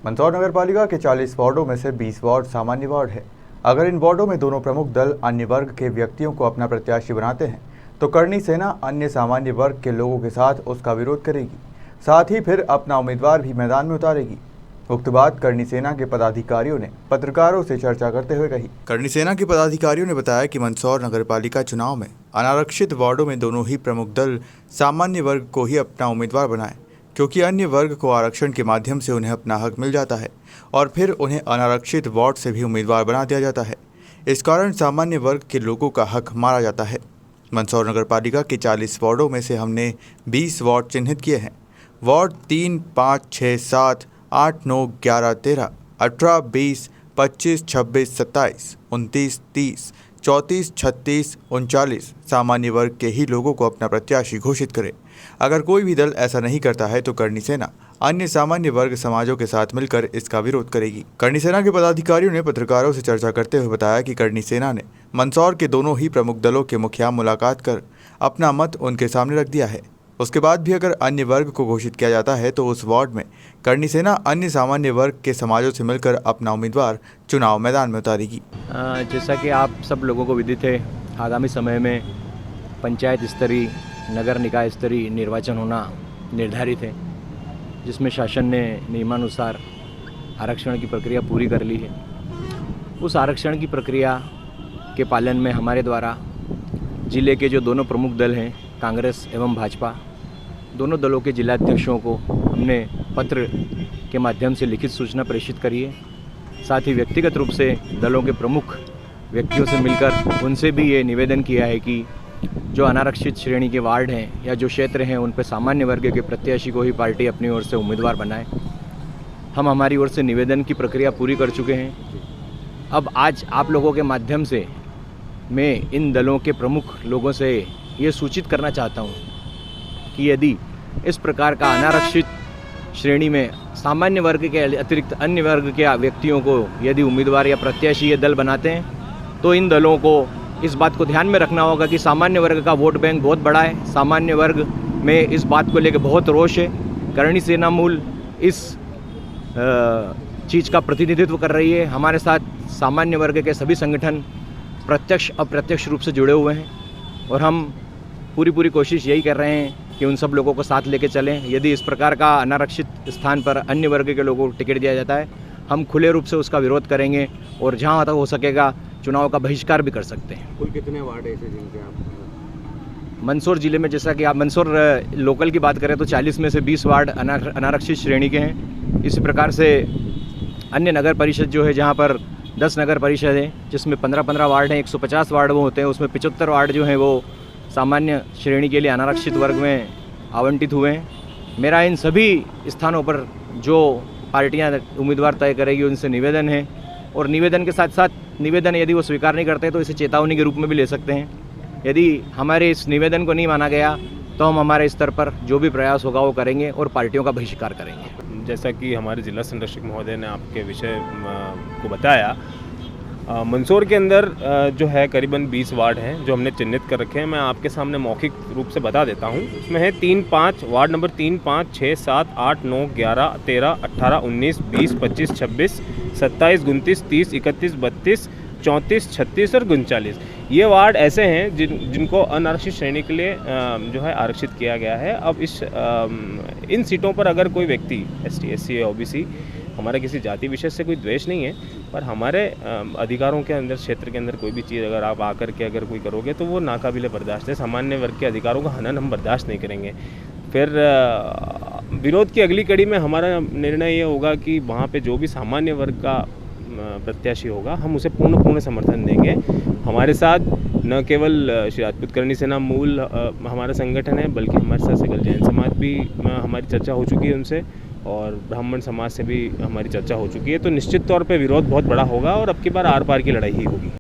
मंदसौर नगर पालिका के 40 वार्डों में से 20 वार्ड सामान्य वार्ड है। अगर इन वार्डों में दोनों प्रमुख दल अन्य वर्ग के व्यक्तियों को अपना प्रत्याशी बनाते हैं तो करणी सेना अन्य सामान्य वर्ग के लोगों के साथ उसका विरोध करेगी, साथ ही फिर अपना उम्मीदवार भी मैदान में उतारेगी। उक्त बात करणी सेना के पदाधिकारियों ने पत्रकारों से चर्चा करते हुए कही। करणी सेना के पदाधिकारियों ने बताया कि मंदसौर नगर पालिका चुनाव में अनारक्षित वार्डों में दोनों ही प्रमुख दल सामान्य वर्ग को ही अपना उम्मीदवार बनाए, क्योंकि अन्य वर्ग को आरक्षण के माध्यम से उन्हें अपना हक मिल जाता है और फिर उन्हें अनारक्षित वार्ड से भी उम्मीदवार बना दिया जाता है। इस कारण सामान्य वर्ग के लोगों का हक मारा जाता है। मंदसौर नगर पालिका के 40 वार्डों में से हमने 20 वार्ड चिन्हित किए हैं। वार्ड 3, 5, 6, 7, 8, 9, 11, 13, 18, 20, 25, 26, 27, 29, 30, 34, 36, 39 सामान्य वर्ग के ही लोगों को अपना प्रत्याशी घोषित करे। अगर कोई भी दल ऐसा नहीं करता है तो करणी सेना अन्य सामान्य वर्ग समाजों के साथ मिलकर इसका विरोध करेगी। करणी सेना के पदाधिकारियों ने पत्रकारों से चर्चा करते हुए बताया कि करणी सेना ने मंदसौर के दोनों ही प्रमुख दलों के मुखिया मुलाकात कर अपना मत उनके सामने रख दिया है। उसके बाद भी अगर अन्य वर्ग को घोषित किया जाता है तो उस वार्ड में करणी सेना अन्य सामान्य वर्ग के समाजों से मिलकर अपना उम्मीदवार चुनाव मैदान में उतारेगी। जैसा कि आप सब लोगों को विदित है, आगामी समय में पंचायत स्तरीय, नगर निकाय स्तरीय निर्वाचन होना निर्धारित है, जिसमें शासन ने नियमानुसार आरक्षण की प्रक्रिया पूरी कर ली है। उस आरक्षण की प्रक्रिया के पालन में हमारे द्वारा जिले के जो दोनों प्रमुख दल हैं, कांग्रेस एवं भाजपा, दोनों दलों के जिलाध्यक्षों को हमने पत्र के माध्यम से लिखित सूचना प्रेषित करी है। साथ ही व्यक्तिगत रूप से दलों के प्रमुख व्यक्तियों से मिलकर उनसे भी ये निवेदन किया है कि जो अनारक्षित श्रेणी के वार्ड हैं या जो क्षेत्र हैं उन पर सामान्य वर्ग के प्रत्याशी को ही पार्टी अपनी ओर से उम्मीदवार बनाए। हम हमारी ओर से निवेदन की प्रक्रिया पूरी कर चुके हैं। अब आज आप लोगों के माध्यम से मैं इन दलों के प्रमुख लोगों से ये सूचित करना चाहता हूँ कि यदि इस प्रकार का अनारक्षित श्रेणी में सामान्य वर्ग के अतिरिक्त अन्य वर्ग के व्यक्तियों को यदि उम्मीदवार या प्रत्याशी ये दल बनाते हैं तो इन दलों को इस बात को ध्यान में रखना होगा कि सामान्य वर्ग का वोट बैंक बहुत बड़ा है। सामान्य वर्ग में इस बात को लेकर बहुत रोष है। करणी सेना मूल इस चीज़ का प्रतिनिधित्व कर रही है। हमारे साथ सामान्य वर्ग के सभी संगठन प्रत्यक्ष अप्रत्यक्ष रूप से जुड़े हुए हैं और हम पूरी कोशिश यही कर रहे हैं कि उन सब लोगों को साथ लेके चलें। यदि इस प्रकार का अनारक्षित स्थान पर अन्य वर्ग के लोगों को टिकट दिया जाता है, हम खुले रूप से उसका विरोध करेंगे और जहाँ तक हो सकेगा चुनाव का बहिष्कार भी कर सकते हैं। कुल कितने वार्ड ऐसे जिनके आप मंदसौर जिले में, जैसा कि आप मंदसौर लोकल की बात करें तो 40 में से 20 वार्ड अनारक्षित श्रेणी के हैं। इसी प्रकार से अन्य नगर परिषद जो है, जहाँ पर 10 नगर परिषद है जिसमें 15-15 वार्ड हैं, 150 वार्ड वो होते हैं, उसमें 75 वार्ड जो हैं वो सामान्य श्रेणी के लिए अनारक्षित वर्ग में आवंटित हुए हैं। मेरा इन सभी स्थानों पर जो पार्टियां उम्मीदवार तय करेगी उनसे निवेदन है, और निवेदन के साथ साथ निवेदन यदि वो स्वीकार नहीं करते तो इसे चेतावनी के रूप में भी ले सकते हैं। यदि हमारे इस निवेदन को नहीं माना गया तो हम हमारे स्तर पर जो भी प्रयास होगा वो करेंगे और पार्टियों का बहिष्कार करेंगे। जैसा कि हमारे जिला संरक्षक महोदय ने आपके विषय को बताया, मंदसौर के अंदर जो है करीबन 20 वार्ड हैं जो हमने चिन्हित कर रखे हैं। मैं आपके सामने मौखिक रूप से बता देता हूं। उसमें है 3, 5 वार्ड नंबर 3, 5, 6, 7, 8, 9, 11, 13, 18, 19, 20, 25, 26, 27, 29, 30, 31, 32, 34, 36 और 39 ये वार्ड ऐसे हैं जिनको अनारक्षित श्रेणी के लिए जो है आरक्षित किया गया है। अब इन सीटों पर अगर कोई व्यक्ति ST, SC या OBC, हमारा किसी जाति विशेष से कोई द्वेष नहीं है, पर हमारे अधिकारों के अंदर, क्षेत्र के अंदर कोई भी चीज़ अगर आप आकर के अगर कोई करोगे तो वो नाकाबिले बर्दाश्त है। सामान्य वर्ग के अधिकारों का हनन हम बर्दाश्त नहीं करेंगे। फिर विरोध की अगली कड़ी में हमारा निर्णय ये होगा कि वहाँ पे जो भी सामान्य वर्ग का प्रत्याशी होगा हम उसे पूर्ण समर्थन देंगे। हमारे साथ न केवल श्री राजपूत करणी सेना मूल हमारा संगठन है, बल्कि हमारे साथ सकल जैन समाज भी हमारी चर्चा हो चुकी है उनसे, और ब्राह्मण समाज से भी हमारी चर्चा हो चुकी है। तो निश्चित तौर पे विरोध बहुत बड़ा होगा और अब की बार आर पार की लड़ाई ही होगी।